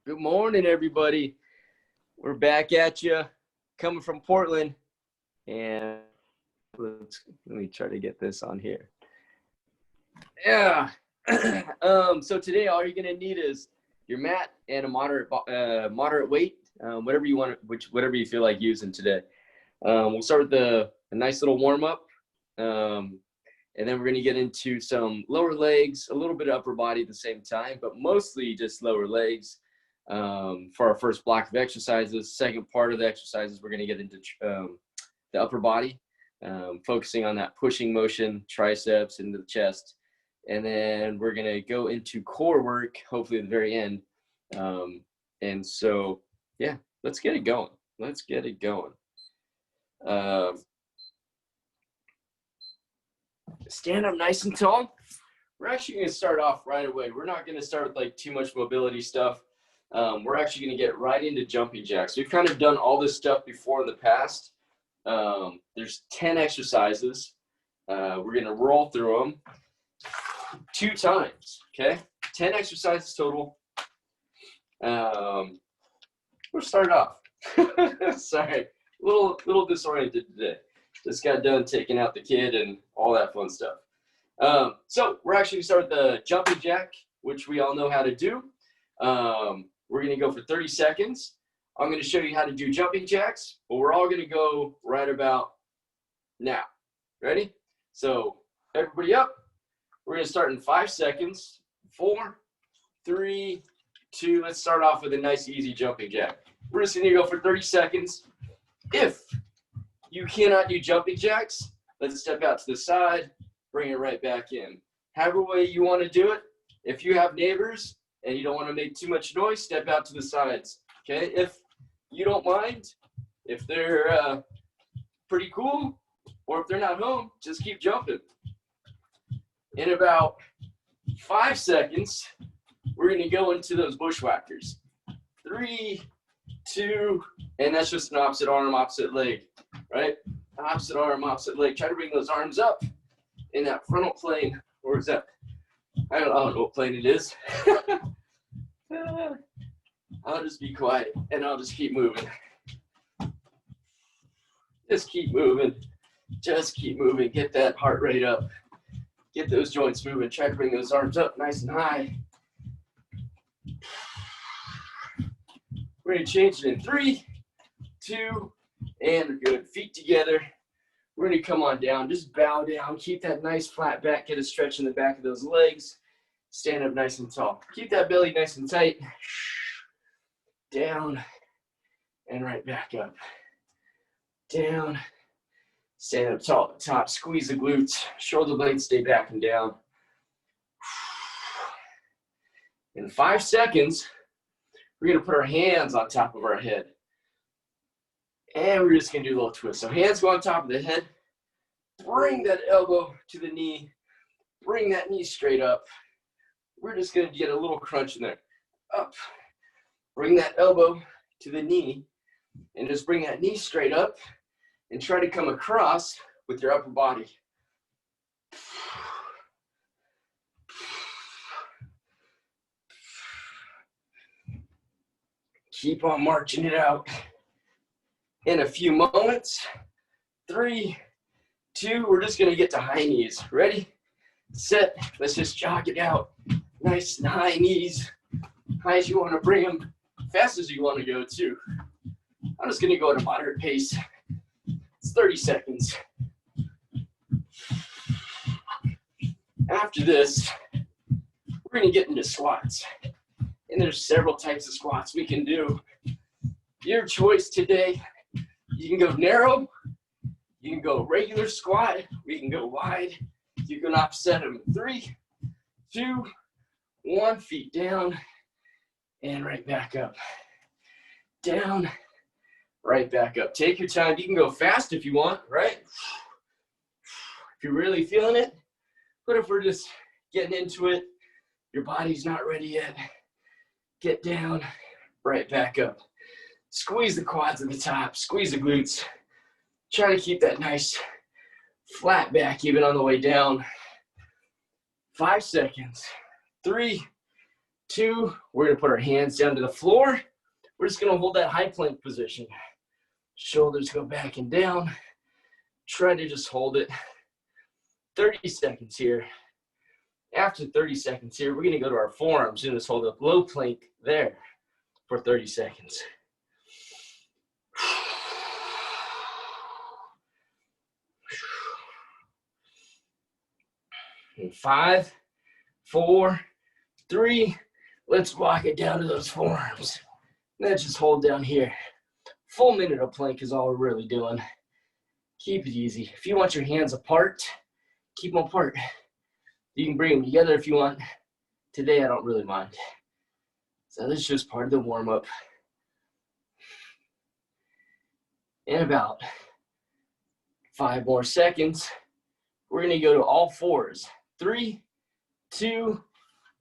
Good morning, everybody. We're back at you, coming from Portland. And let me try to get this on here. Yeah. So today, all you're going to need is your mat and a moderate weight, whatever you want, whatever you feel like using today. We'll start with a nice little warm up, and then we're going to get into some lower legs, a little bit of upper body at the same time, but mostly just lower legs. For our first block of exercises. Second part of the exercises, we're going to get into the upper body, focusing on that pushing motion, triceps into the chest. And then we're going to go into core work, hopefully at the very end. And so, yeah, let's get it going. Stand up nice and tall. We're actually going to start off right away. We're not going to start with like too much mobility stuff. We're actually going to get right into jumping jacks. We've kind of done all this stuff before in the past. There's 10 exercises. We're going to roll through them 2 times, okay? 10 exercises total. We'll start off. Sorry, a little disoriented today. Just got done taking out the kid and all that fun stuff. So we're actually going to start with the jumping jack, which we all know how to do. We're going to go for 30 seconds. I'm going to show you how to do jumping jacks, but we're all going to go right about now. Ready? So everybody up. We're going to start in 5 seconds. 4, 3, 2. Let's start off with a nice, easy jumping jack. We're just going to go for 30 seconds. If you cannot do jumping jacks, let's step out to the side, bring it right back in. However way you want to do it. If you have neighbors, and you don't want to make too much noise, step out to the sides, okay? If you don't mind, if they're pretty cool, or if they're not home, just keep jumping. In about 5 seconds, we're going to go into those bushwhackers. 3, 2, and that's just an opposite arm, opposite leg, right? Opposite arm, opposite leg. Try to bring those arms up in that frontal plane, or is that? I don't know what plane it is. I'll just be quiet and I'll just keep moving. Just keep moving. Just keep moving. Get that heart rate up. Get those joints moving. Try to bring those arms up nice and high. We're going to change it in 3, 2, and good. Feet together. We're going to come on down. Just bow down. Keep that nice flat back. Get a stretch in the back of those legs. Stand up nice and tall. Keep that belly nice and tight. Down and right back up. Down. Stand up tall at the top. Squeeze the glutes. Shoulder blades stay back and down. In 5 seconds, we're going to put our hands on top of our head. And we're just going to do a little twist. So hands go on top of the head. Bring that elbow to the knee. Bring that knee straight up. We're just going to get a little crunch in there. Up. Bring that elbow to the knee. And just bring that knee straight up. And try to come across with your upper body. Keep on marching it out. In a few moments, 3, 2, we're just going to get to high knees. Ready? Set. Let's just jog it out. Nice and high knees. High as you want to bring them. Fast as you want to go, too. I'm just going to go at a moderate pace. It's 30 seconds. After this, we're going to get into squats. And there's several types of squats we can do. Your choice today. You can go narrow, you can go regular squat, we can go wide, you can offset them. 3, 2, 1, feet down, and right back up. Down, right back up. Take your time. You can go fast if you want, right? If you're really feeling it. But if we're just getting into it, your body's not ready yet, get down, right back up. Squeeze the quads at the top, squeeze the glutes. Try to keep that nice flat back even on the way down. 5 seconds. 3, 2. We're going to put our hands down to the floor. We're just going to hold that high plank position. Shoulders go back and down. Try to just hold it. 30 seconds here. After 30 seconds here, we're going to go to our forearms and just hold a low plank there for 30 seconds. And 5, 4, 3, let's walk it down to those forearms. Let's just hold down here. Full minute of plank is all we're really doing. Keep it easy. If you want your hands apart, keep them apart. You can bring them together if you want. Today, I don't really mind. So this is just part of the warm-up. In about 5 more seconds, we're going to go to all fours. 3, 2,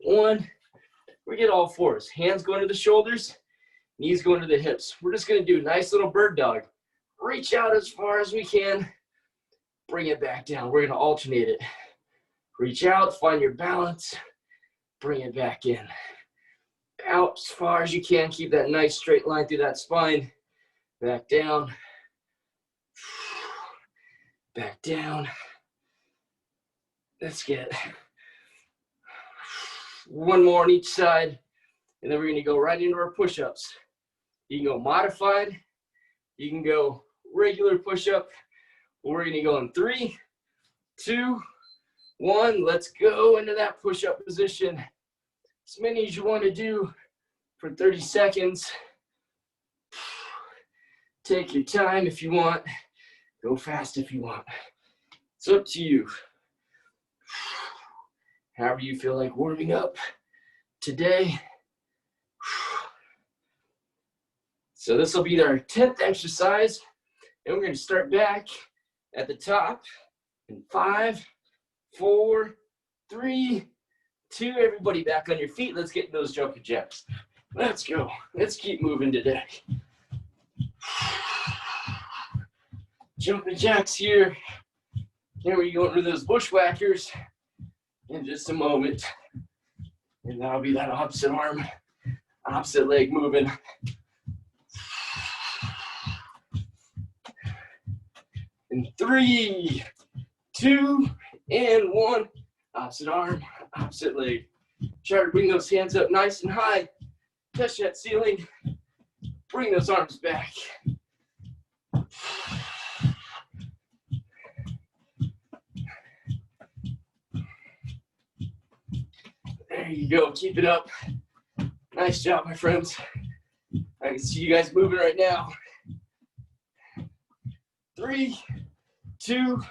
1. We get all fours. Hands going to the shoulders, knees going to the hips. We're just going to do a nice little bird dog. Reach out as far as we can. Bring it back down. We're going to alternate it. Reach out, find your balance. Bring it back in. Out as far as you can. Keep that nice straight line through that spine. Back down. Back down. Let's get one more on each side. And then we're going to go right into our push-ups. You can go modified. You can go regular push-up. We're going to go in 3, 2, 1. Let's go into that push-up position. As many as you want to do for 30 seconds. Take your time if you want. Go fast if you want. It's up to you. However you feel like warming up today. So this will be our 10th exercise. And we're going to start back at the top in 5, 4, 3, 2. Everybody back on your feet. Let's get those jumping jacks. Let's go. Let's keep moving today. Jumping jacks here. Here we go into those bushwhackers in just a moment. And that'll be that opposite arm, opposite leg moving. In 3, 2, and 1. Opposite arm, opposite leg. Try to bring those hands up nice and high. Touch that ceiling. Bring those arms back. There you go. Keep it up. Nice job, my friends. I can see you guys moving right now. 3, 2,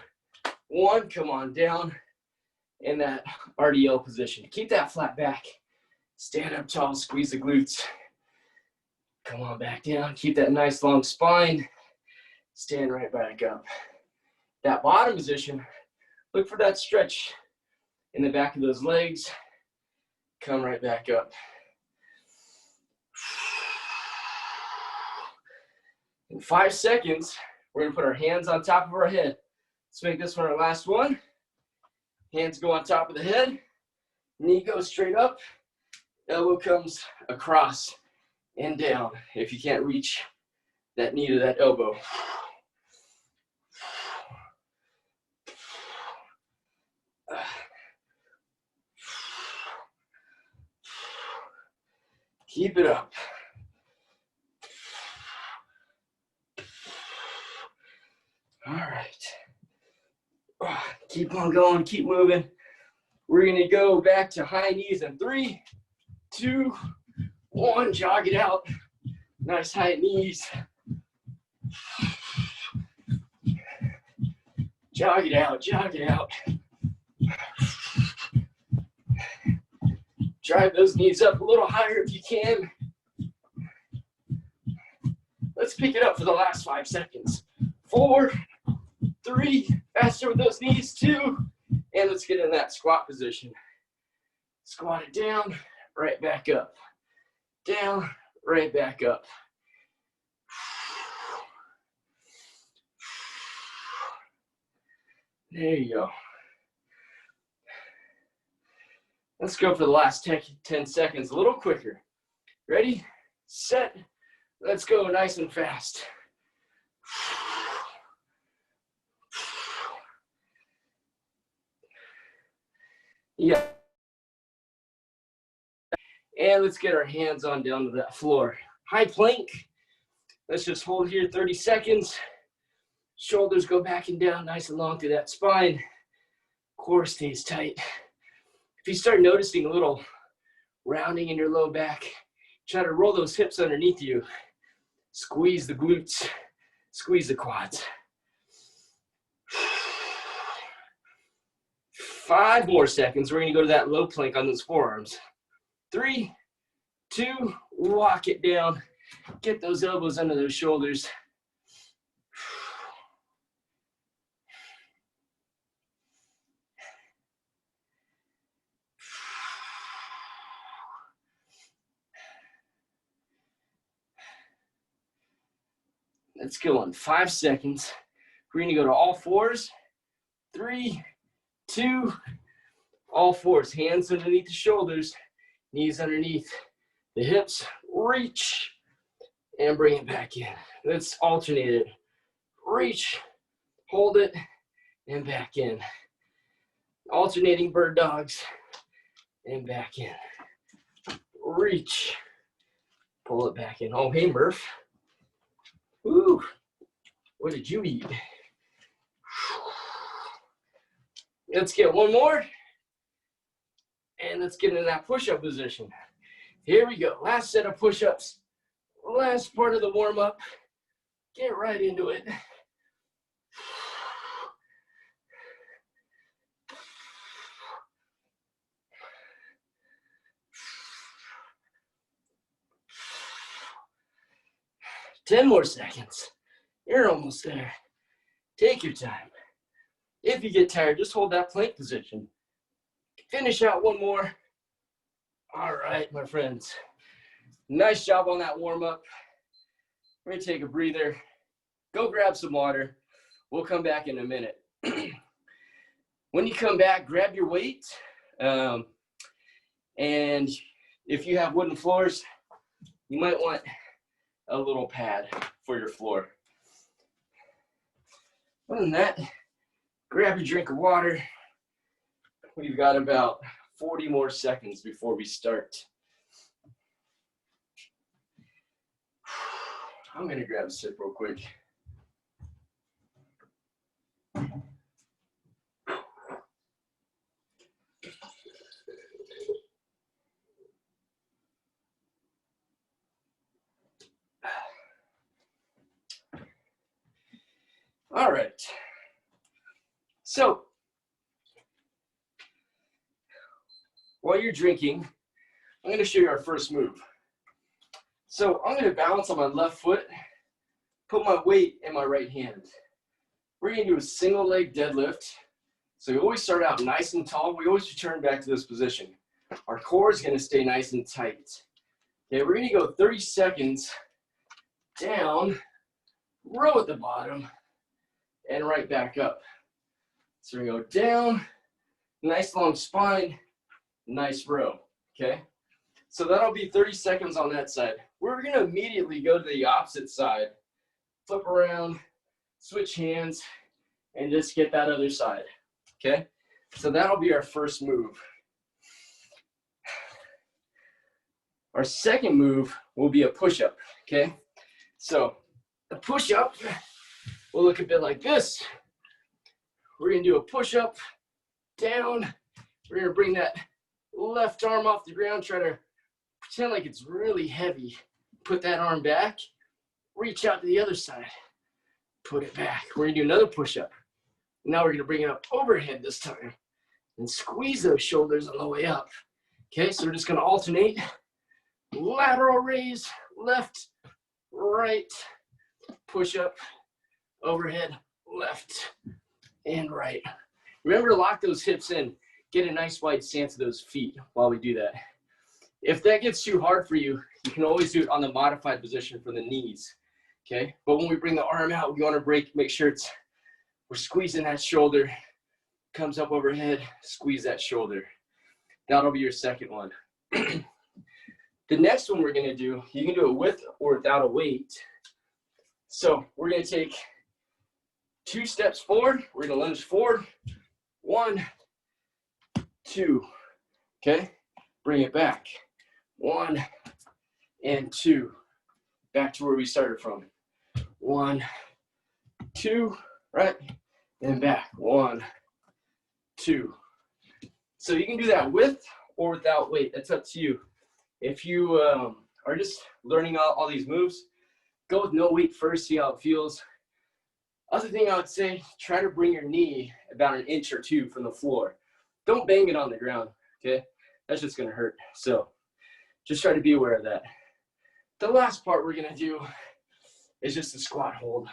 1. Come on down in that RDL position. Keep that flat back. Stand up tall. Squeeze the glutes. Come on back down. Keep that nice long spine. Stand right back up. That bottom position, look for that stretch in the back of those legs. Come right back up. In 5 seconds, we're going to put our hands on top of our head. Let's make this one our last one. Hands go on top of the head. Knee goes straight up. Elbow comes across and down if you can't reach that knee to that elbow. Keep it up. All right. Keep on going, keep moving. We're gonna go back to high knees in 3, 2, 1. Jog it out. Nice high knees. Jog it out, jog it out. Drive those knees up a little higher if you can. Let's pick it up for the last 5 seconds. 4, 3, faster with those knees, 2, and let's get in that squat position. Squat it down, right back up. Down, right back up. There you go. Let's go for the last 10 seconds, a little quicker. Ready, set, let's go nice and fast. Yeah. And let's get our hands on down to that floor. High plank. Let's just hold here 30 seconds. Shoulders go back and down nice and long through that spine. Core stays tight. If you start noticing a little rounding in your low back, try to roll those hips underneath you. Squeeze the glutes, squeeze the quads. 5 more seconds. We're gonna go to that low plank on those forearms. 3, 2, walk it down. Get those elbows under those shoulders. Let's go in 5 seconds. We're gonna go to all fours. 3, 2, all fours. Hands underneath the shoulders, knees underneath the hips. Reach and bring it back in. Let's alternate it. Reach, hold it, and back in. Alternating bird dogs and back in. Reach, pull it back in. Oh, hey, Murph. Ooh, what did you eat? Let's get one more. And let's get into that push-up position. Here we go. Last set of push-ups. Last part of the warm-up. Get right into it. Ten more seconds. You're almost there. Take your time. If you get tired, just hold that plank position. Finish out one more. All right, my friends. Nice job on that warm-up. We're gonna take a breather. Go grab some water. We'll come back in a minute. When you come back, grab your weight. And if you have wooden floors, you might want a little pad for your floor. Other than that, grab your drink of water. We've got about 40 more seconds before we start. I'm gonna grab a sip real quick. All right. So, while you're drinking, I'm going to show you our first move. So, I'm going to balance on my left foot, put my weight in my right hand. We're going to do a single leg deadlift. So, we always start out nice and tall. We always return back to this position. Our core is going to stay nice and tight. Okay, we're going to go 30 seconds down, row at the bottom, and right back up. So we're gonna go down, nice long spine, nice row, okay? So that'll be 30 seconds on that side. We're gonna immediately go to the opposite side, flip around, switch hands, and just get that other side, okay? So that'll be our first move. Our second move will be a push-up, okay? So the push-up will look a bit like this. We're gonna do a push-up, down. We're gonna bring that left arm off the ground, try to pretend like it's really heavy. Put that arm back, reach out to the other side, put it back. We're gonna do another push-up. Now we're gonna bring it up overhead this time and squeeze those shoulders on the way up. Okay, so we're just gonna alternate. Lateral raise, left, right, push-up, overhead, left, and right. Remember to lock those hips in. Get a nice wide stance of those feet while we do that. If that gets too hard for you, you can always do it on the modified position for the knees, okay? But when we bring the arm out, we want to make sure we're squeezing that shoulder, comes up overhead, squeeze that shoulder. That'll be your second one. The next one we're going to do, you can do it with or without a weight. So we're going to take 2 steps forward. We're going to lunge forward. 1, 2. Okay? Bring it back. 1 and 2. Back to where we started from. 1, 2, right? And back. 1, 2. So you can do that with or without weight. That's up to you. If you are just learning all these moves, go with no weight first, see how it feels. Other thing I would say, try to bring your knee about 1 inch or 2 from the floor. Don't bang it on the ground, okay? That's just gonna hurt. So just try to be aware of that. The last part we're gonna do is just a squat hold.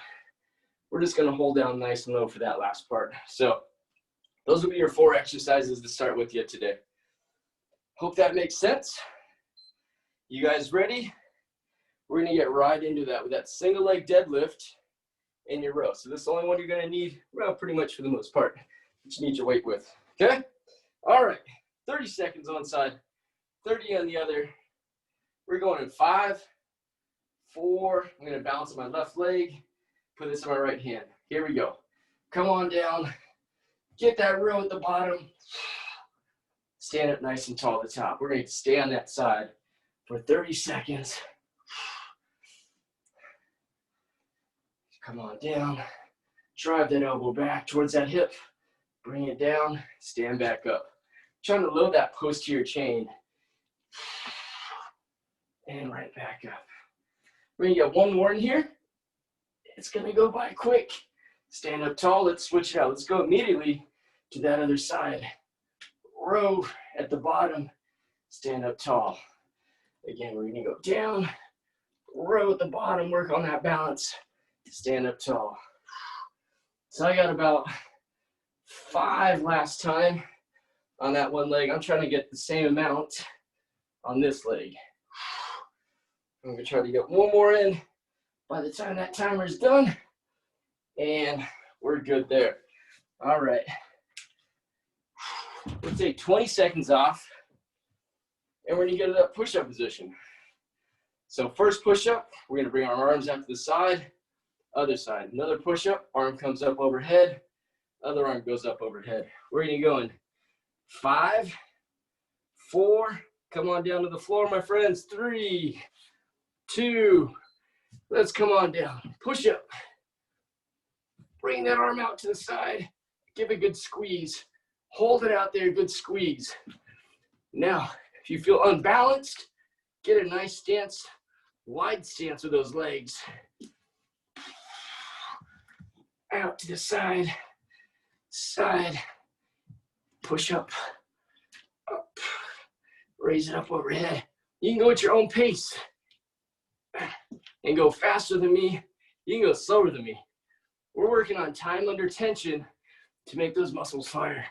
We're just gonna hold down nice and low for that last part. So those will be your 4 exercises to start with you today. Hope that makes sense. You guys ready? We're gonna get right into that with that single leg deadlift in your row. So this is the only one you're gonna need, well, pretty much for the most part, that you need your weight with, okay? All right, 30 seconds on side, 30 on the other. We're going in 5, 4, I'm gonna balance on my left leg, put this on my right hand. Here we go. Come on down, get that row at the bottom. Stand up nice and tall at the top. We're gonna stay on that side for 30 seconds. Come on down. Drive that elbow back towards that hip. Bring it down. Stand back up. Trying to load that posterior chain. And right back up. We're going to get one more in here. It's going to go by quick. Stand up tall. Let's switch it out. Let's go immediately to that other side. Row at the bottom. Stand up tall. Again, we're going to go down. Row at the bottom. Work on that balance. Stand up tall. So I got about 5 last time on that one leg. I'm trying to get the same amount on this leg. I'm gonna try to get one more in by the time that timer's done, and we're good there. All right. We'll take 20 seconds off, and we're gonna get to that push-up position. So first push-up, we're gonna bring our arms out to the side. Other side, another push-up, arm comes up overhead, other arm goes up overhead. We're gonna go in 5, 4, come on down to the floor, my friends. 3, 2, let's come on down. Push up. Bring that arm out to the side. Give a good squeeze. Hold it out there, good squeeze. Now, if you feel unbalanced, get a nice stance, wide stance with those legs. Out to the side, side, push up, up, raise it up overhead. You can go at your own pace and go faster than me. You can go slower than me. We're working on time under tension to make those muscles fire.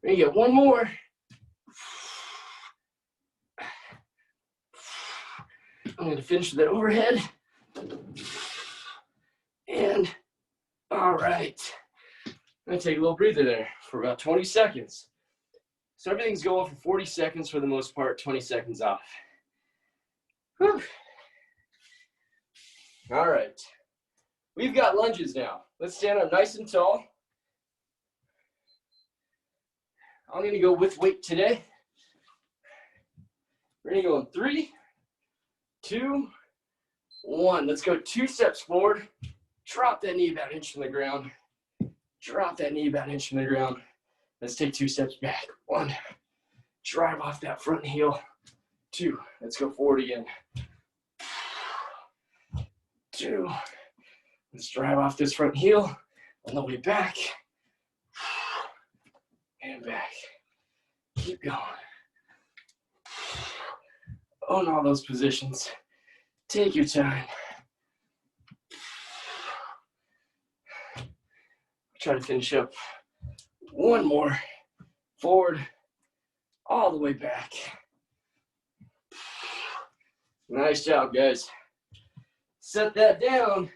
We're gonna get one more. I'm gonna finish with that overhead. And all right, I'm gonna take a little breather there for about 20 seconds. So everything's going for 40 seconds for the most part, 20 seconds off. Whew. All right, we've got lunges now. Let's stand up nice and tall. I'm gonna go with weight today. We're gonna go in 3, 2, 1. Let's go 2 steps forward. Drop that knee about 1 inch from the ground. Drop that knee about 1 inch from the ground. Let's take 2 steps back. 1. Drive off that front heel. 2. Let's go forward again. 2. Let's drive off this front heel on the way back. And back. Keep going. Own all those positions. Take your time. Try to finish up one more. Forward, all the way back. Nice job, guys. Set that down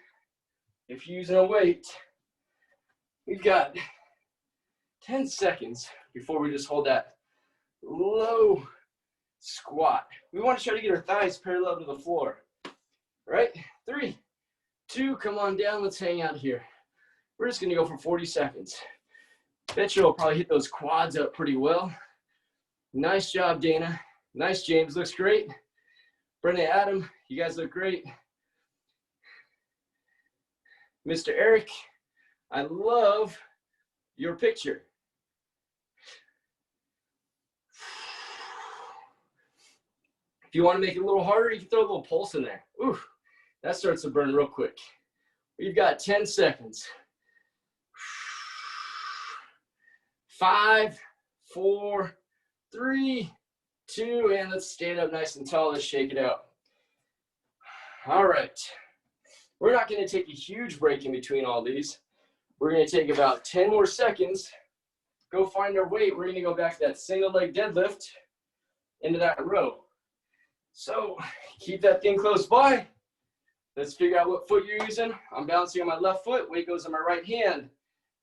if you're using a weight. We've got 10 seconds before we just hold that low squat. We want to try to get our thighs parallel to the floor. All right, 3, 2, come on down. Let's hang out here. We're just going to go for 40 seconds. Bet you'll probably hit those quads up pretty well. Nice job, Dana. Nice, James. Looks great. Brenda, Adam, you guys look great. Mr. Eric, I love your picture. If you want to make it a little harder, you can throw a little pulse in there. Ooh, that starts to burn real quick. We've got 10 seconds. 5, 4, 3, 2, and let's stand up nice and tall. Let's shake it out. All right. We're not going to take a huge break in between all these. We're going to take about 10 more seconds. Go find our weight. We're going to go back to that single leg deadlift into that row. So keep that thing close by. Let's figure out what foot you're using. I'm balancing on my left foot. Weight goes on my right hand.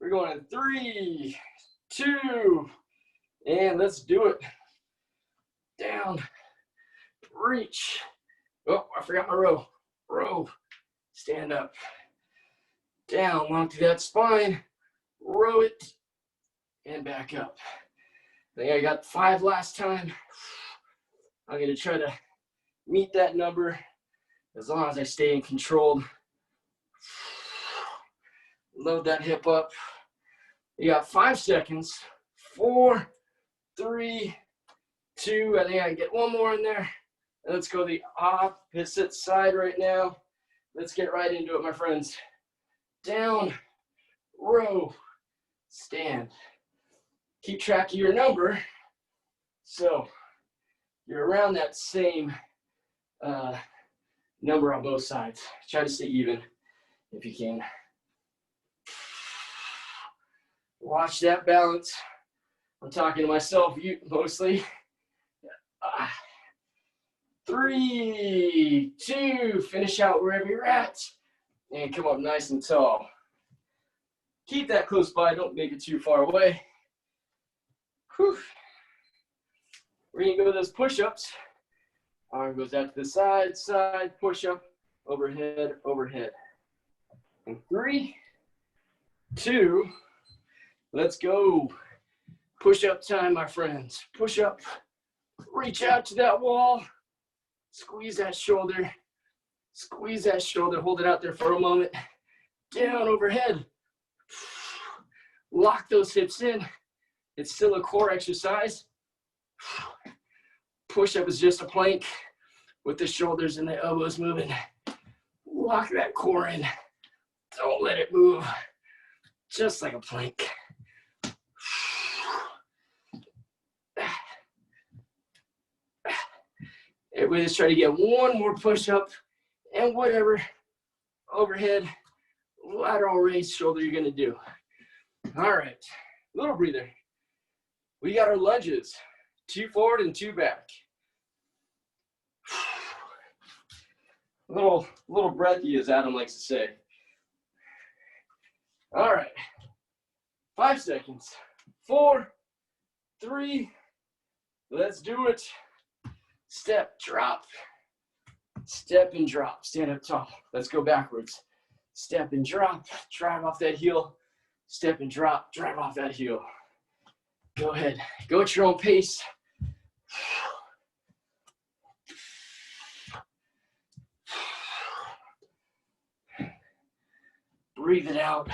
We're going in 3, 2, and let's do it. Down, reach. Oh, I forgot my row. Row, stand up. Down, long through that spine. Row it, and back up. I think I got 5 last time. I'm gonna try to meet that number as long as I stay in control. Load that hip up. You got 5 seconds. 4, 3, 2. I think I can get one more in there. And let's go the opposite side right now. Let's get right into it, my friends. Down, row, stand. Keep track of your number. So you're around that same number on both sides. Try to stay even if you can. Watch that balance. I'm talking to myself, you mostly. 3, 2, finish out wherever you're at, and come up nice and tall. Keep that close by, don't make it too far away. Whew. We're gonna go with those push-ups. Arm goes out to the side, side, push-up, overhead, overhead. And 3, 2, let's go. Push-up time, my friends. Push up, reach out to that wall. Squeeze that shoulder, hold it out there for a moment. Down, overhead. Lock those hips in. It's still a core exercise. Push-up is just a plank with the shoulders and the elbows moving. Lock that core in. Don't let it move. Just like a plank. Everybody just try to get one more push-up and whatever overhead lateral raise shoulder you're gonna do. All right, little breather. We got our lunges, 2 forward and 2 back. Little breathy, as Adam likes to say. All right, 5 seconds. 4, 3, let's do it. Step, drop, step and drop, stand up tall. Let's go backwards. Step and drop, drive off that heel. Step and drop, drive off that heel. Go ahead, go at your own pace. Breathe it out.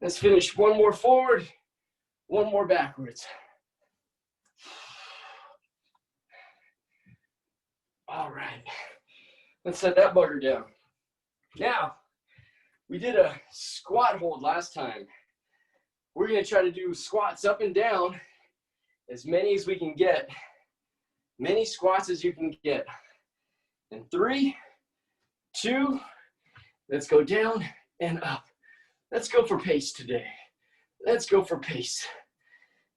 Let's finish. 1 more forward, 1 more backwards. All right, let's set that bugger down. Now, we did a squat hold last time. We're gonna try to do squats up and down, as many as we can get. Many squats as you can get. And 3, 2, let's go down and up. Let's go for pace today. Let's go for pace.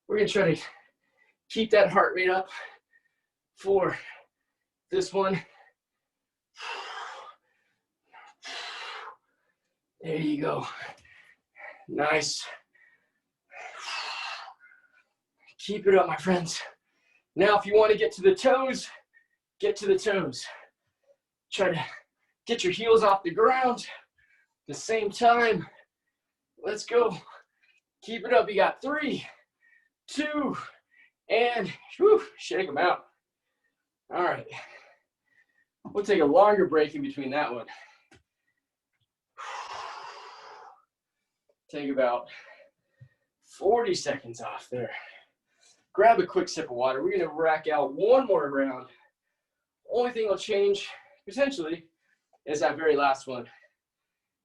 We're gonna try to keep that heart rate up for this one. There you go. Nice. Keep it up, my friends. Now, if you want to get to the toes, get to the toes. Try to get your heels off the ground at the same time. Let's go. Keep it up. You got 3, 2, and whew, shake them out. All right. We'll take a longer break in between that one. Take about 40 seconds off there. Grab a quick sip of water. We're going to rack out one more round. Only thing will change, potentially, is that very last one.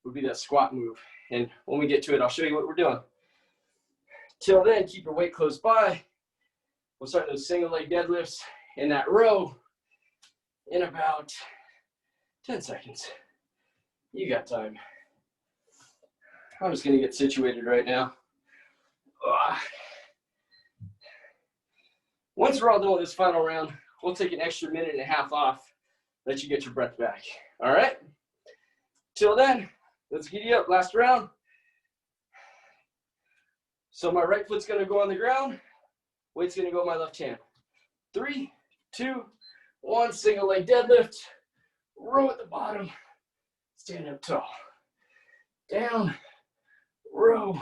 Would be that squat move. And when we get to it, I'll show you what we're doing. Till then, keep your weight close by. We'll start those single leg deadlifts in that row in about 10 seconds. You got time. I'm just going to get situated right now. Once we're all done with this final round, we'll take an extra minute and a half off, let you get your breath back. All right? Till then, let's giddy up. Last round. So my right foot's going to go on the ground. Weight's going to go on my left hand. 3, 2, 1. Single leg deadlift. Row at the bottom. Stand up tall. Down. Row.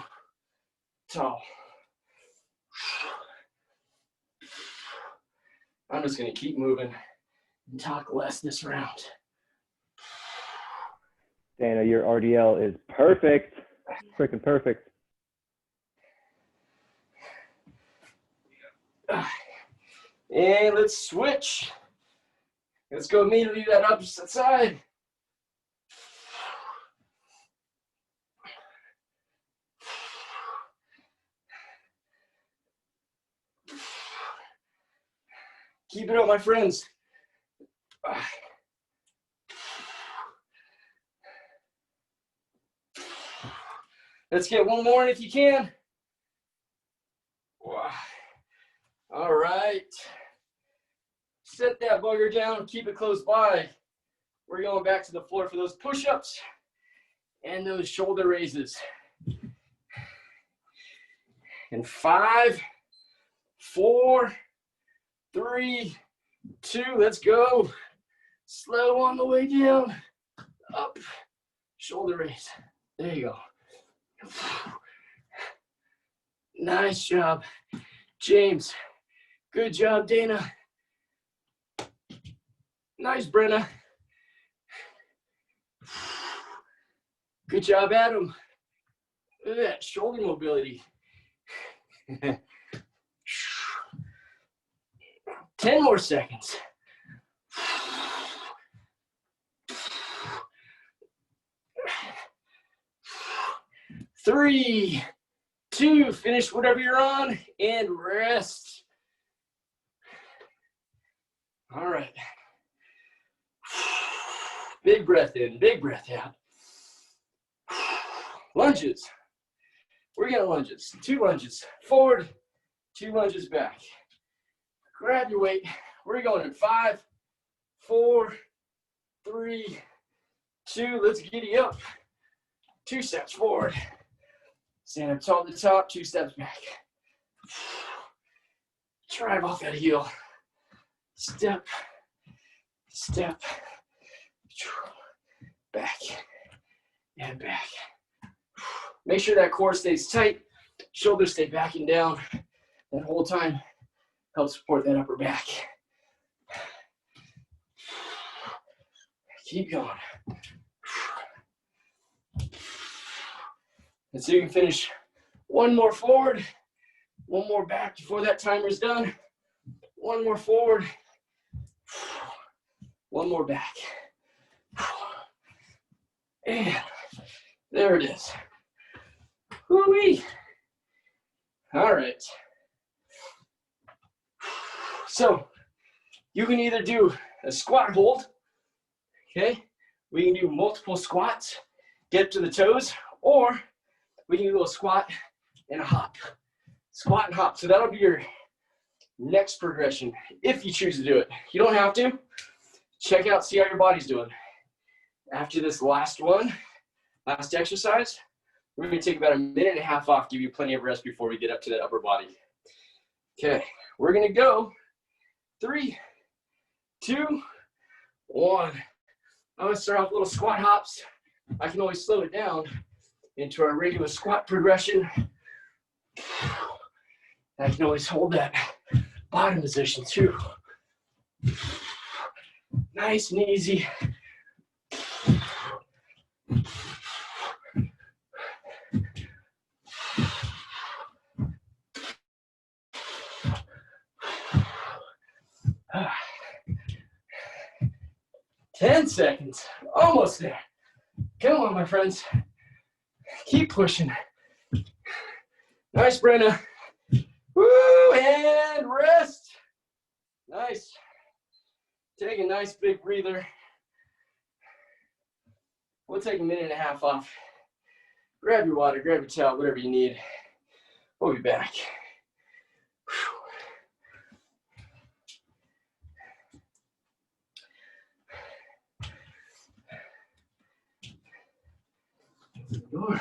Tall. I'm just going to keep moving and talk less this round. Dana, your RDL is perfect. Freaking perfect. And let's switch. Let's go immediately to that opposite side. Keep it up, my friends. Let's get one more in if you can. All right. Set that bugger down. Keep it close by. We're going back to the floor for those push-ups and those shoulder raises. And 5, 4, 3, 2, let's go. Slow on the way down. Up. Shoulder raise. There you go. Nice job, James. Good job, Dana. Nice, Brenna. Good job, Adam. Look at that shoulder mobility. 10 more seconds. 3, 2, finish whatever you're on and rest. All right. Big breath in, big breath out. Lunges. We're gonna lunges. 2 lunges forward, 2 lunges back. Grab your weight. We're going in 5, 4, 3, 2. Let's giddy up. 2 steps forward. Stand up tall at the top, 2 steps back. Drive off that heel. Step, step, back, and back. Make sure that core stays tight. Shoulders stay back and down that whole time. Help support that upper back. Keep going. And so you can finish 1 more forward, 1 more back before that timer's done. 1 more forward, 1 more back. And there it is. Woo-wee. All right. So you can either do a squat hold, okay? We can do multiple squats, get to the toes, or we can do a squat and a hop. Squat and hop. So that'll be your next progression if you choose to do it. You don't have to. Check out, see how your body's doing. After this last one, Last exercise, we're going to take about a minute and a half off, give you plenty of rest before we get up to that upper body. Okay, we're going to go 3, 2, 1. I'm going to start off with little squat hops. I can always slow it down into our regular squat progression. I can always hold that bottom position too. Nice and easy. Ah. 10 seconds, almost there. Come on, my friends. Keep pushing. Nice, Brenna. Woo, and rest. Nice. Take a nice big breather. We'll take a minute and a half off. Grab your water, grab your towel, whatever you need. We'll be back. Whew.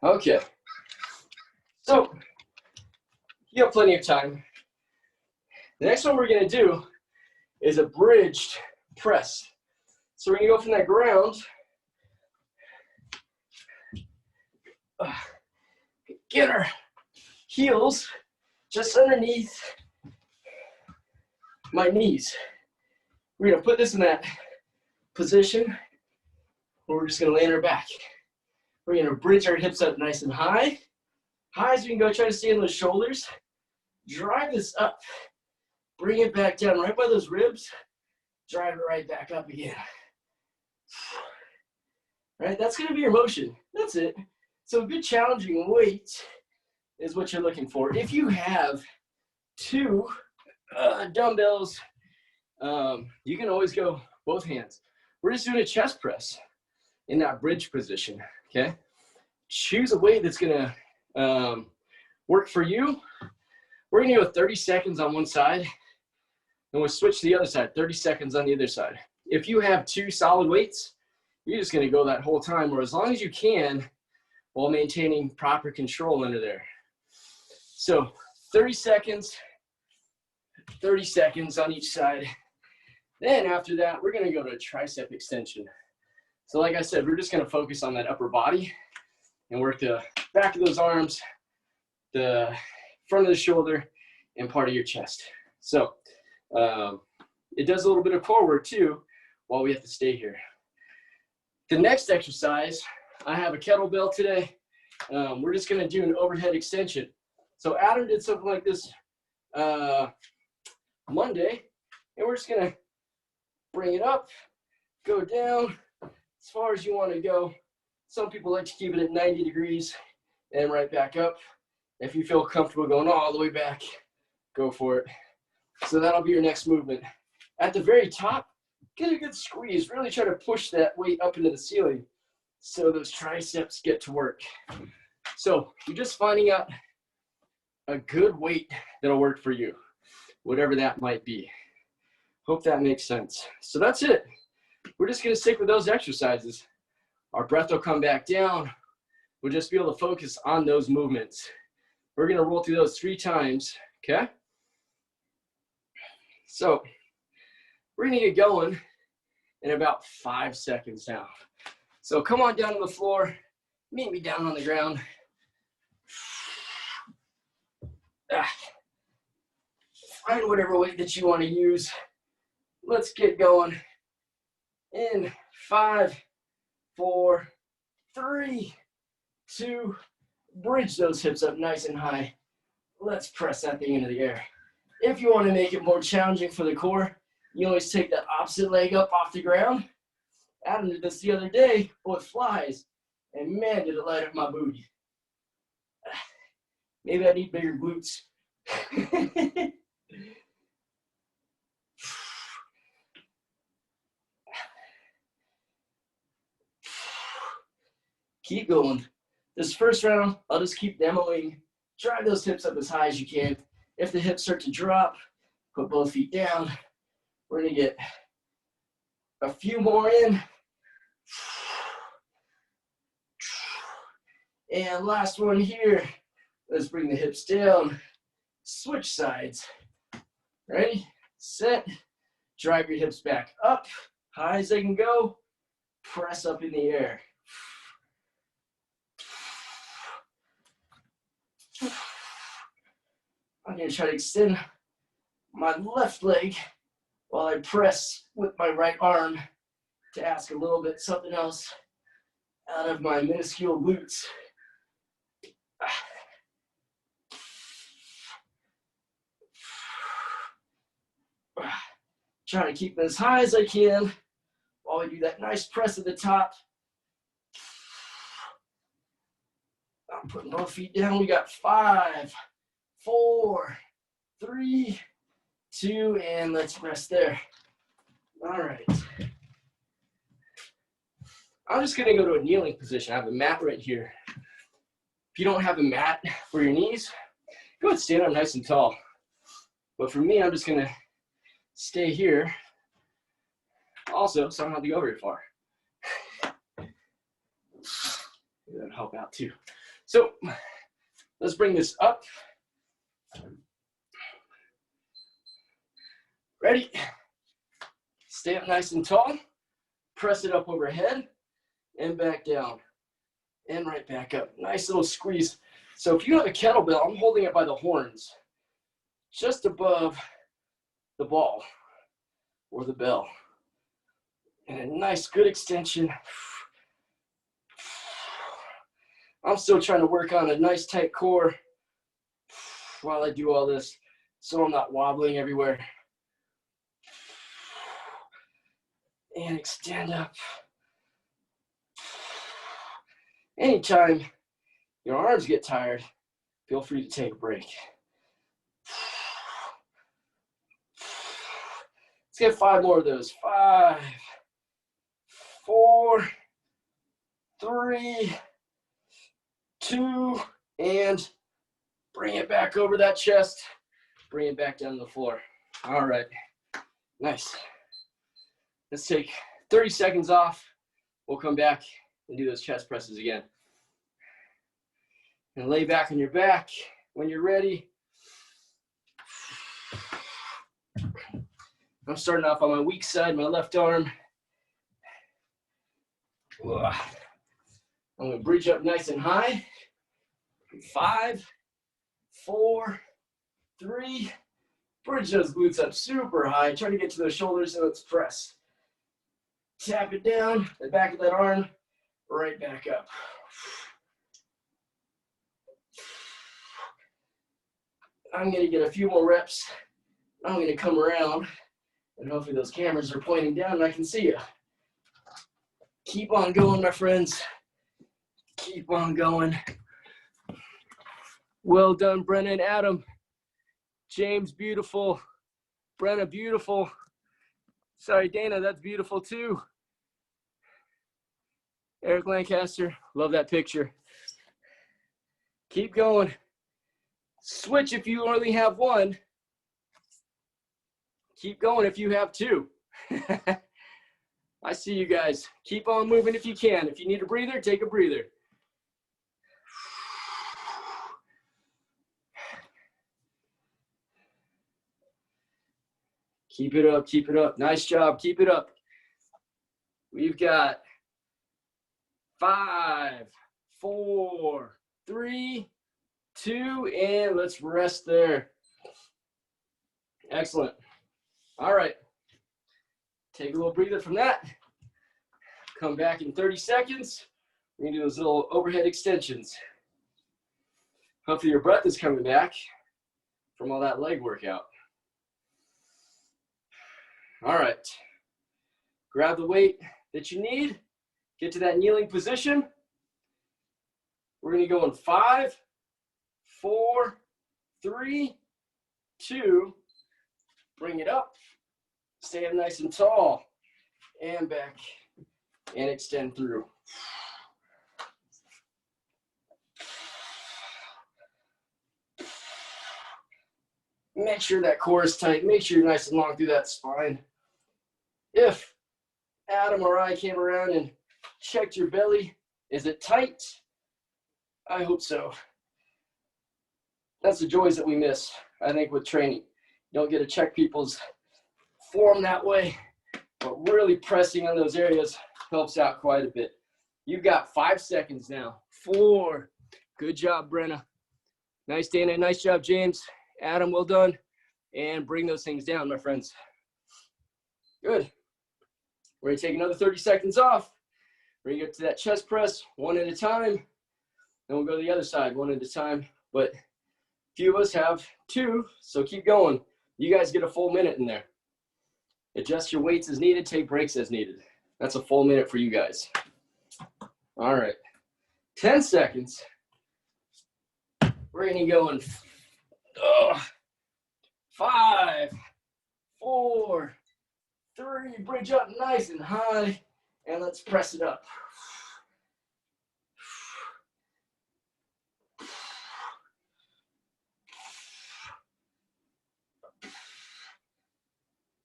Okay, so you have plenty of time. The next one we're going to do is a bridged press. So we're going to go from that ground, get our heels just underneath my knees. We're going to put this in that position where we're just going to lay on our back. We're going to bridge our hips up nice and high. High as we can go. Try to stay on those shoulders. Drive this up. Bring it back down right by those ribs. Drive it right back up again. Right, that's going to be your motion. That's it. So a good challenging weight is what you're looking for. If you have 2 dumbbells, you can always go both hands. We're just doing a chest press in that bridge position, okay? Choose a weight that's gonna work for you. We're gonna go 30 seconds on one side, and we'll switch to the other side, 30 seconds on the other side. If you have 2 solid weights, you're just gonna go that whole time, or as long as you can, while maintaining proper control under there. So 30 seconds on each side. Then after that, we're gonna go to a tricep extension. So like I said, we're just gonna focus on that upper body and work the back of those arms, the front of the shoulder, and part of your chest. So it does a little bit of core work too while we have to stay here. The next exercise, I have a kettlebell today. We're just gonna do an overhead extension. So Adam did something like this Monday, and we're just gonna bring it up, go down as far as you want to go. Some people like to keep it at 90 degrees and right back up. If you feel comfortable going all the way back, go for it. So that'll be your next movement. At the very top, get a good squeeze. Really try to push that weight up into the ceiling so those triceps get to work. So you're just finding out a good weight that'll work for you, whatever that might be. Hope that makes sense. So that's it. We're just gonna stick with those exercises. Our breath will come back down. We'll just be able to focus on those movements. We're gonna roll through those 3 times, okay? So we're gonna get going in about 5 seconds now. So come on down to the floor, meet me down on the ground. Find whatever weight that you wanna use. Let's get going in 5, 4, 3, 2, bridge those hips up nice and high. Let's press that thing into the air. If you want to make it more challenging for the core, you always take that opposite leg up off the ground. Adam did this the other day with flies, and man, did it light up my booty. Maybe I need bigger glutes. Keep going. This first round, I'll just keep demoing. Drive those hips up as high as you can. If the hips start to drop, put both feet down. We're gonna get a few more in. And last one here. Let's bring the hips down. Switch sides. Ready, set. Drive your hips back up, high as they can go. Press up in the air. I'm going to try to extend my left leg while I press with my right arm to ask a little bit something else out of my minuscule glutes. Trying to keep it as high as I can while we do that nice press at the top. I'm putting both feet down. We got 5, 4, 3, 2, and let's rest there. All right. I'm just gonna go to a kneeling position. I have a mat right here. If you don't have a mat for your knees, go ahead and stand up nice and tall. But for me, I'm just gonna stay here also, so I don't have to go very far. That'll help out too. So let's bring this up. Ready? Stay up nice and tall. Press it up overhead and back down and right back up. Nice little squeeze. So if you have a kettlebell, I'm holding it by the horns, just above the ball or the bell. And a nice good extension. I'm still trying to work on a nice tight core while I do all this so I'm not wobbling everywhere. And extend up. Anytime your arms get tired, feel free to take a break. Let's get 5 more of those. 5, 4, 3, 2, and bring it back over that chest. Bring it back down to the floor. All right, nice. Let's take 30 seconds off. We'll come back and do those chest presses again. And lay back on your back when you're ready. I'm starting off on my weak side, my left arm. I'm gonna bridge up nice and high. 5, 4, 3. Bridge those glutes up super high. Try to get to those shoulders and let's press. Tap it down, the back of that arm, right back up. I'm gonna get a few more reps. I'm gonna come around and hopefully those cameras are pointing down and I can see you. Keep on going, my friends. Keep on going. Well done, Brennan, Adam. James, beautiful. Brenna, beautiful. Sorry, Dana, that's beautiful too. Eric Lancaster, love that picture. Keep going. Switch if you only have one. Keep going if you have 2. I see you guys. Keep on moving if you can. If you need a breather, take a breather. Keep it up, keep it up. Nice job, keep it up. We've got 5, 4, 3, 2, and let's rest there. Excellent. All right. Take a little breather from that. Come back in 30 seconds. We're gonna do those little overhead extensions. Hopefully your breath is coming back from all that leg workout. All right. Grab the weight that you need. Get to that kneeling position. We're gonna go in 5, 4, 3, 2, bring it up, stand nice and tall, and back, and extend through. Make sure that core is tight. Make sure you're nice and long through that spine. If Adam or I came around and checked your belly, is it tight? I hope so. That's the joys that we miss, I think, with training. You don't get to check people's form that way, but really pressing on those areas helps out quite a bit. You've got 5 seconds now. 4. Good job, Brenna. Nice, Dana. Nice job, James. Adam, well done. And bring those things down, my friends. Good. We're going to take another 30 seconds off. We're going to get to that chest press one at a time. Then we'll go to the other side one at a time. But a few of us have 2, so keep going. You guys get a full minute in there. Adjust your weights as needed. Take breaks as needed. That's a full minute for you guys. All right. 10 seconds. We're going to go in 5, 4, 3, bridge up nice and high, and let's press it up.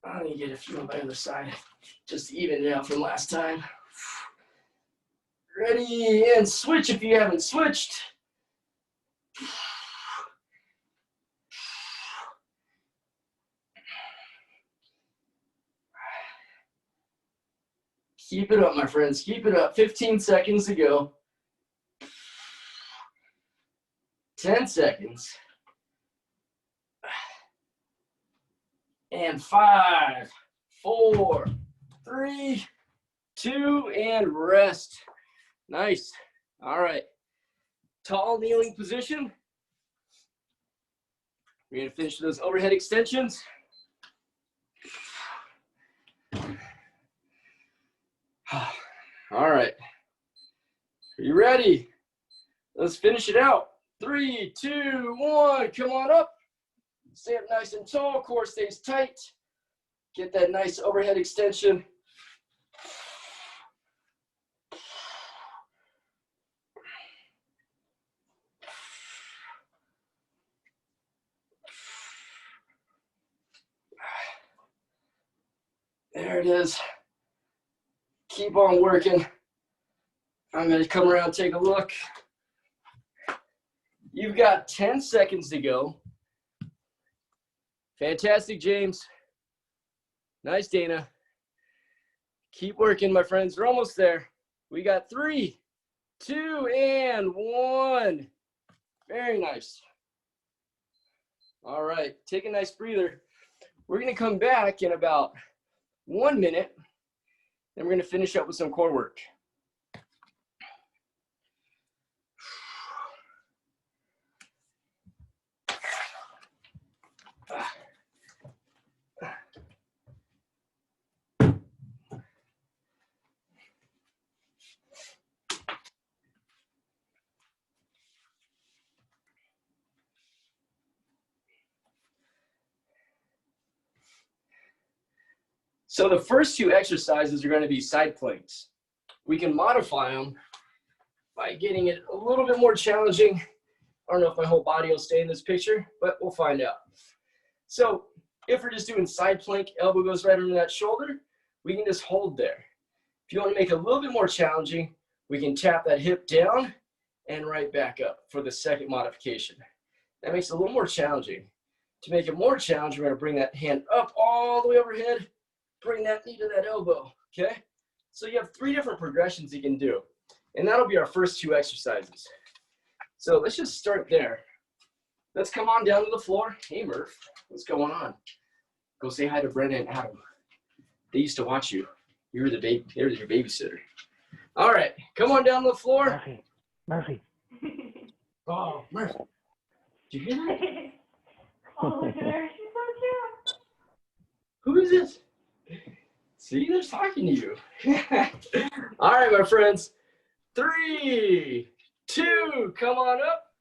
I'm gonna get a few on the other side, just to even it out from last time. Ready, and switch if you haven't switched. Keep it up, my friends. Keep it up. 15 seconds to go. 10 seconds. And 5, 4, 3, 2, and rest. Nice. All right. Tall kneeling position. We're going to finish those overhead extensions. All right. Are you ready? Let's finish it out. 3, 2, 1. Come on up. Stay up nice and tall. Core stays tight. Get that nice overhead extension. There it is. Keep on working. I'm going to come around and take a look. You've got 10 seconds to go. Fantastic, James. Nice, Dana. Keep working, my friends. We're almost there. We got 3, 2, and 1. Very nice. All right, take a nice breather. We're going to come back in about 1 minute, and we're going to finish up with some core work. So the first 2 exercises are going to be side planks. We can modify them by getting it a little bit more challenging. I don't know if my whole body will stay in this picture, but we'll find out. So if we're just doing side plank, elbow goes right under that shoulder, we can just hold there. If you want to make it a little bit more challenging, we can tap that hip down and right back up for the second modification. That makes it a little more challenging. To make it more challenging, we're going to bring that hand up all the way overhead, bring that knee to that elbow, okay? So you have 3 different progressions you can do, and that'll be our first 2 exercises. So let's just start there. Let's come on down to the floor. Hey, Murph, what's going on? Go say hi to Brenda and Adam. They used to watch you. You were the baby. They were your babysitter. All right, come on down to the floor. Murphy. Oh, Murph. Did you hear that? Oh, look at her. She's so cute. Who is this? See, they're talking to you. All right, my friends. 3, 2, come on up.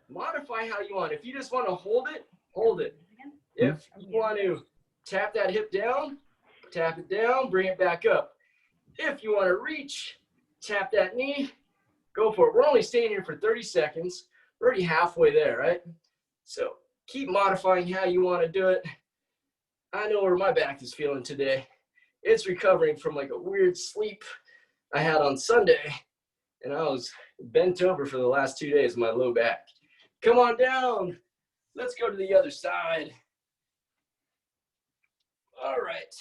modify how you want. If you just want to hold it, hold it. If you want to tap that hip down, tap it down, bring it back up. If you want to reach, tap that knee, go for it. We're only staying here for 30 seconds. We're already halfway there, right? So keep modifying how you want to do it. I know where my back is feeling today. It's recovering from like a weird sleep I had on Sunday, and I was bent over for the last 2 days of my low back. Come on down. Let's go to the other side. All right.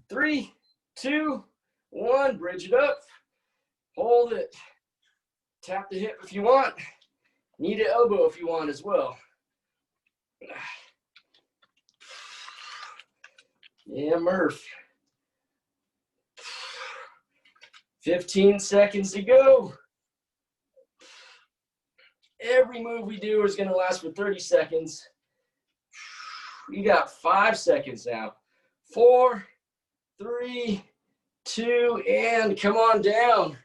3, 2, 1. Bridge it up. Hold it. Tap the hip if you want. Knee to elbow if you want as well. Yeah, Murph. 15 seconds to go. Every move we do is going to last for 30 seconds. You got 5 seconds now. 4, 3, 2, and come on down.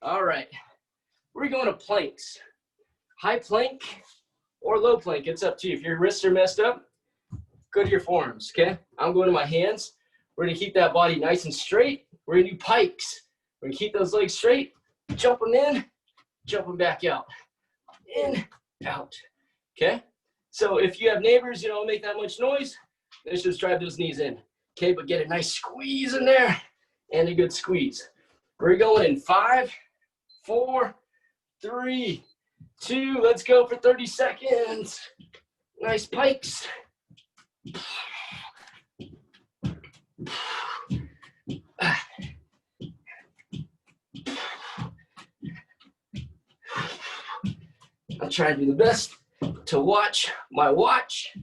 All right. We're going to planks. High plank or low plank. It's up to you. If your wrists are messed up, go to your forearms, okay? I'm going to my hands. We're going to keep that body nice and straight. We're going to do pikes. We're going to keep those legs straight. Jump them in, jump them back out. In, out, okay? So if you have neighbors, you don't make that much noise, let's just drive those knees in, okay? But get a nice squeeze in there and a good squeeze. We're going in 5, 4, 3, 2, let's go for 30 seconds. Nice pikes. I'll try to do the best to watch my watch.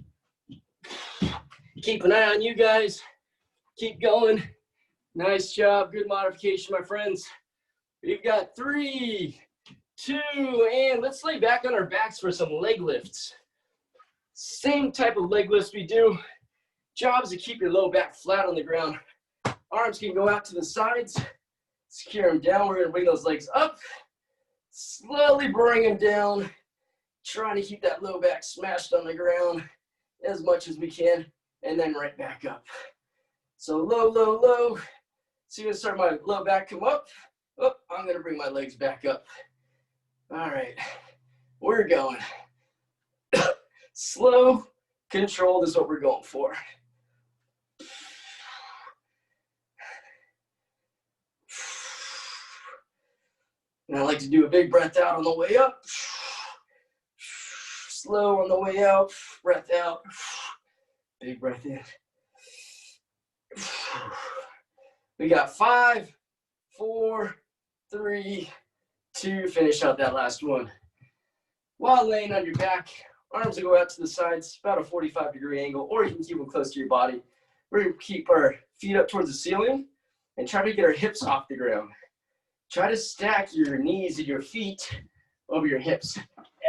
Keep an eye on you guys. Keep going. Nice job. Good modification, my friends. We've got 3, 2, and let's lay back on our backs for some leg lifts. Same type of leg lifts we do. Job is to keep your low back flat on the ground. Arms can go out to the sides. Secure them down. We're going to bring those legs up. Slowly bring them down. Trying to keep that low back smashed on the ground as much as we can, and then right back up. So low, low, low. So you're gonna start my low back come up. Oh, I'm gonna bring my legs back up. All right, we're going. Slow, controlled is what we're going for. And I like to do a big breath out on the way up. Slow on the way out, breath out, big breath in. We got 5, 4, 3, 2, finish out that last one. While laying on your back, arms will go out to the sides, about a 45-degree angle, or you can keep them close to your body. We're gonna keep our feet up towards the ceiling and try to get our hips off the ground. Try to stack your knees and your feet over your hips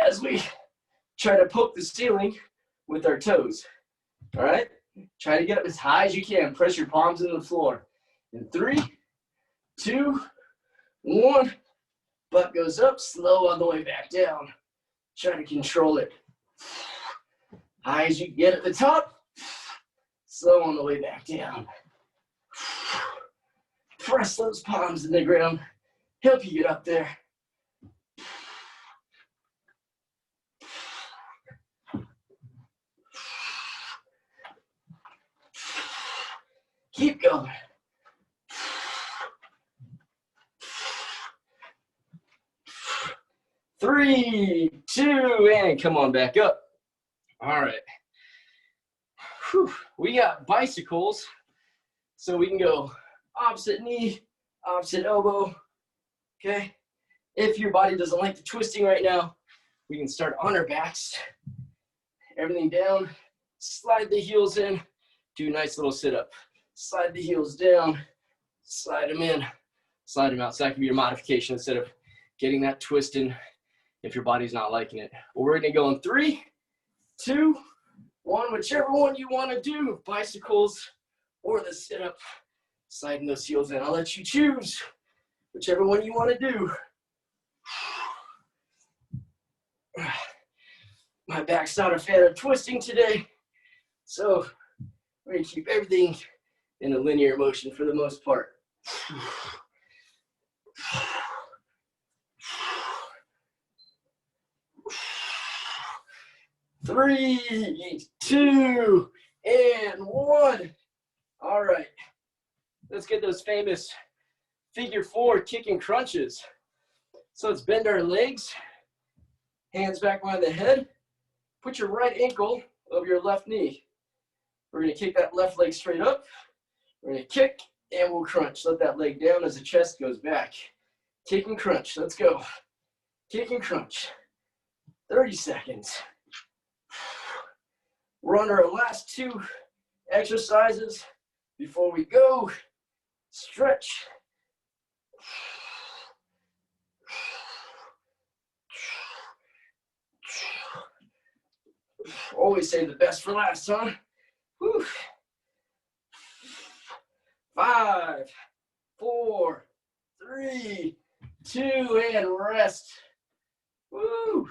as we try to poke the ceiling with our toes. All right? Try to get up as high as you can. Press your palms into the floor. In 3, 2, 1. Butt goes up, slow on the way back down. Try to control it. High as you can get at the top. Slow on the way back down. Press those palms in the ground. Help you get up there. Keep going. Three, 2, and come on back up. All right. Whew. We got bicycles, so we can go opposite knee, opposite elbow, okay? If your body doesn't like the twisting right now, we can start on our backs. Everything down, slide the heels in, do a nice little sit-up. Slide the heels down, slide them in, slide them out. So that can be your modification instead of getting that twist in if your body's not liking it. But we're gonna go in 3, 2, 1, whichever one you wanna do, bicycles or the sit-up, sliding those heels in. I'll let you choose whichever one you wanna do. My back's not a fan of twisting today, so we're gonna keep everything in a linear motion for the most part. 3, 2, and 1. All right, let's get those famous figure 4 kicking crunches. So let's bend our legs, hands back behind the head. Put your right ankle over your left knee. We're gonna kick that left leg straight up. We're gonna kick and we'll crunch. Let that leg down as the chest goes back. Kick and crunch, let's go. Kick and crunch, 30 seconds. We're on our last 2 exercises before we go. Stretch. Always save the best for last, huh? Whew. 5, 4, 3, 2, and rest. Woo!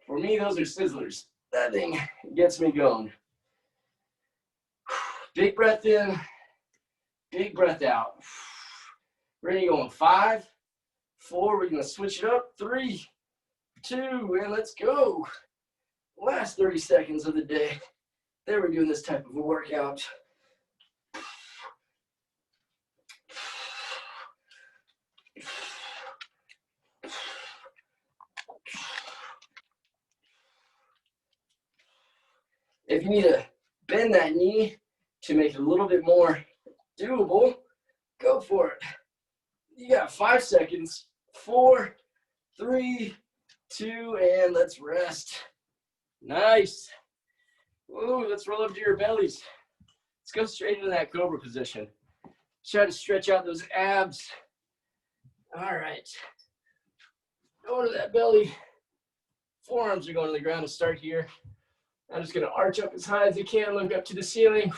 For me, those are sizzlers. That thing gets me going. Big breath in, big breath out. We're gonna go in 5, 4, we're gonna switch it up. 3, 2, and let's go. Last 30 seconds of the day. There we're doing this type of a workout. If you need to bend that knee to make it a little bit more doable, go for it. You got 5 seconds. 4, 3, 2, and let's rest. Nice. Ooh, let's roll up to your bellies. Let's go straight into that cobra position. Try to stretch out those abs. All right. Go to that belly. Forearms are going to the ground to start here. I'm just going to arch up as high as I can, look up to the ceiling.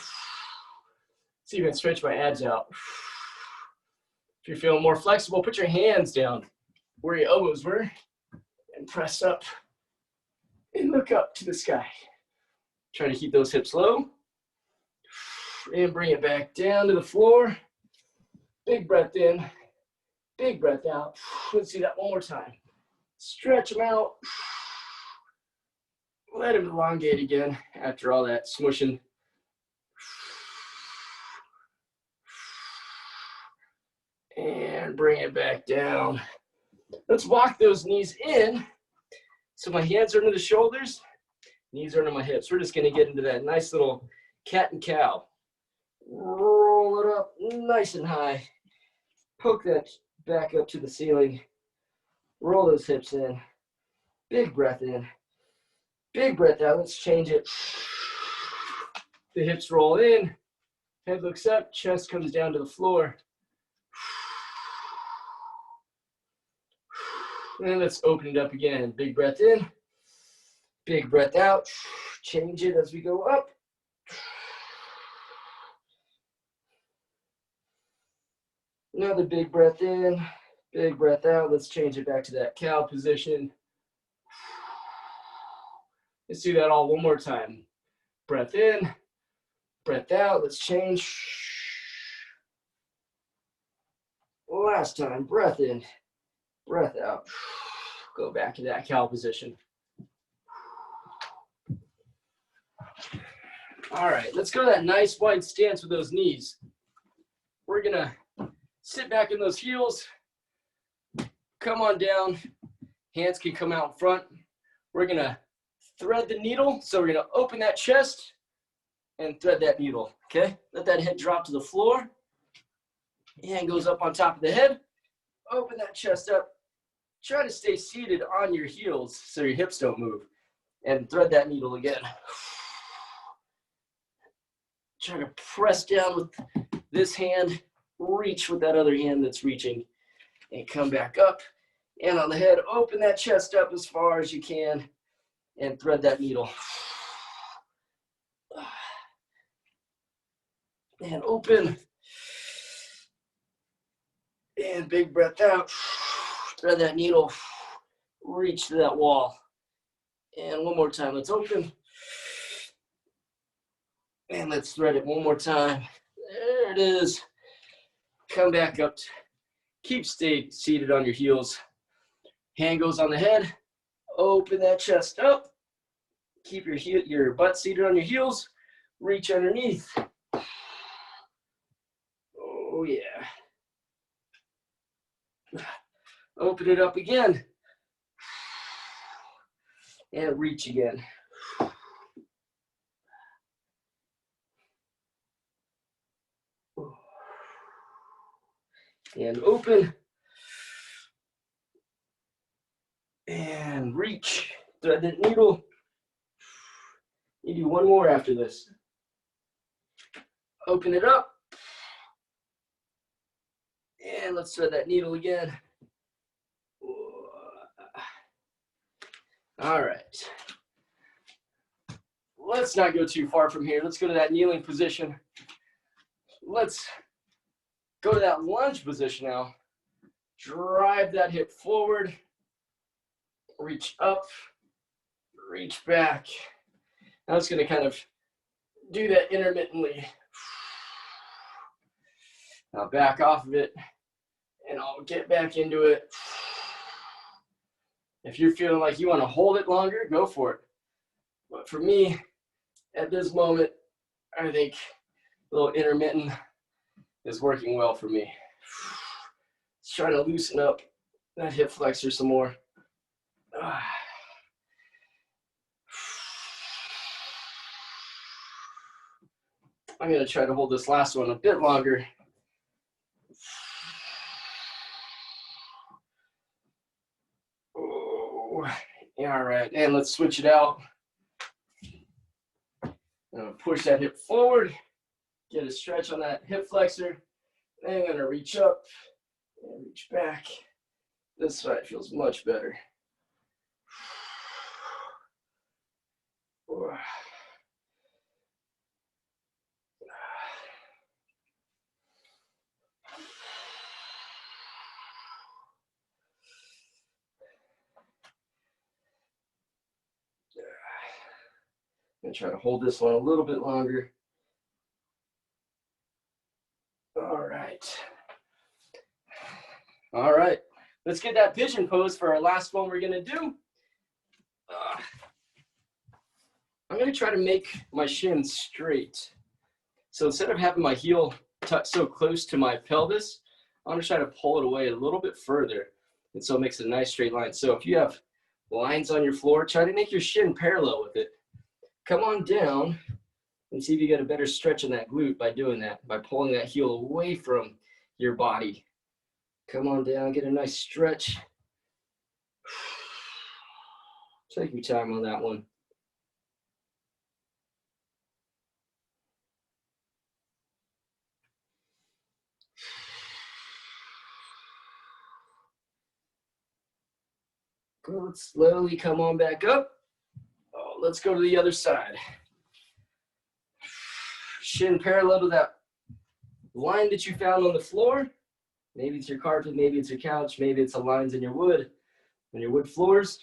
See if you can stretch my abs out. If you're feeling more flexible, put your hands down where your elbows were and press up and look up to the sky. Try to keep those hips low and bring it back down to the floor. Big breath in, big breath out. Let's do that one more time. Stretch them out. Let them elongate again after all that smushing. And bring it back down. Let's walk those knees in. So my hands are under the shoulders, knees are under my hips. We're just gonna get into that nice little cat and cow. Roll it up nice and high. Poke that back up to the ceiling. Roll those hips in. Big breath in. Big breath out. Let's change it. The hips roll in. Head looks up. Chest comes down to the floor. And let's open it up again. Big breath in. Big breath out. Change it as we go up. Another big breath in. Big breath out. Let's change it back to that cow position. Let's do that all one more time. Breath in, breath out. Let's change. Last time, breath in, breath out. Go back to that cow position. All right, let's go to that nice wide stance with those knees. We're gonna sit back in those heels. Come on down. Hands can come out in front. We're gonna thread the needle. So we're gonna open that chest and thread that needle, okay? Let that head drop to the floor. Hand goes up on top of the head. Open that chest up. Try to stay seated on your heels so your hips don't move. And thread that needle again. Try to press down with this hand. Reach with that other hand that's reaching. And come back up. And on the head, open that chest up as far as you can. And thread that needle. And open. And big breath out. Thread that needle. Reach to that wall. And one more time, let's open. And let's thread it one more time. There it is. Come back up. Keep seated on your heels. Hand goes on the head. Open that chest up. Keep your butt seated on your heels. Reach underneath. Oh, yeah. Open it up again. And reach again. And open. And reach. Thread that needle. You do one more after this. Open it up. And let's thread that needle again. All right. Let's not go too far from here. Let's go to that kneeling position. Let's go to that lunge position now. Drive that hip forward. Reach up. Reach back. Now it's going to kind of do that intermittently. Now back off of it, and I'll get back into it. If you're feeling like you want to hold it longer, go for it. But for me, at this moment, I think a little intermittent is working well for me. Let's try to loosen up that hip flexor some more. I'm going to try to hold this last one a bit longer. Oh, all right, and let's switch it out. Push that hip forward, get a stretch on that hip flexor. Then I'm going to reach up and reach back. This side feels much better. I'm going to try to hold this one a little bit longer. All right. All right. Let's get that pigeon pose for our last one we're going to do. I'm going to try to make my shin straight. So instead of having my heel tucked so close to my pelvis, I'm going to try to pull it away a little bit further. And so it makes a nice straight line. So if you have lines on your floor, try to make your shin parallel with it. Come on down and see if you get a better stretch in that glute by doing that, by pulling that heel away from your body. Come on down, get a nice stretch. Take your time on that one. Good, slowly come on back up. Oh, let's go to the other side. Shin parallel to that line that you found on the floor. Maybe it's your carpet, maybe it's your couch, maybe it's the lines in your wood, on your wood floors.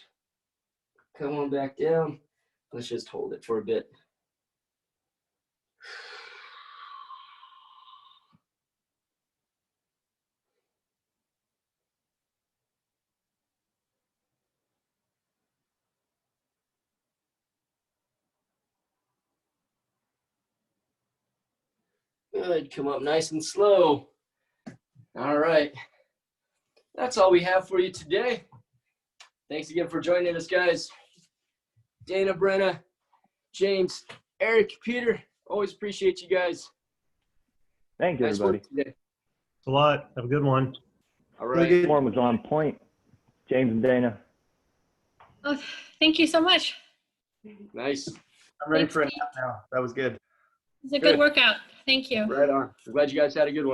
Come on back down. Let's just hold it for a bit. Good, come up nice and slow. All right, that's all we have for you today. Thanks again for joining us, guys. Dana, Brenna, James, Eric, Peter, always appreciate you guys. Thank you, Nice everybody. work today. Thanks a lot. Have a good one. All right. Form was on point. James and Dana. Oh, thank you so much. Nice. I'm ready Thanks, for a Steve. nap now. That was good. It's a Good. good workout. Thank you. Right on. I'm glad you guys had a good one.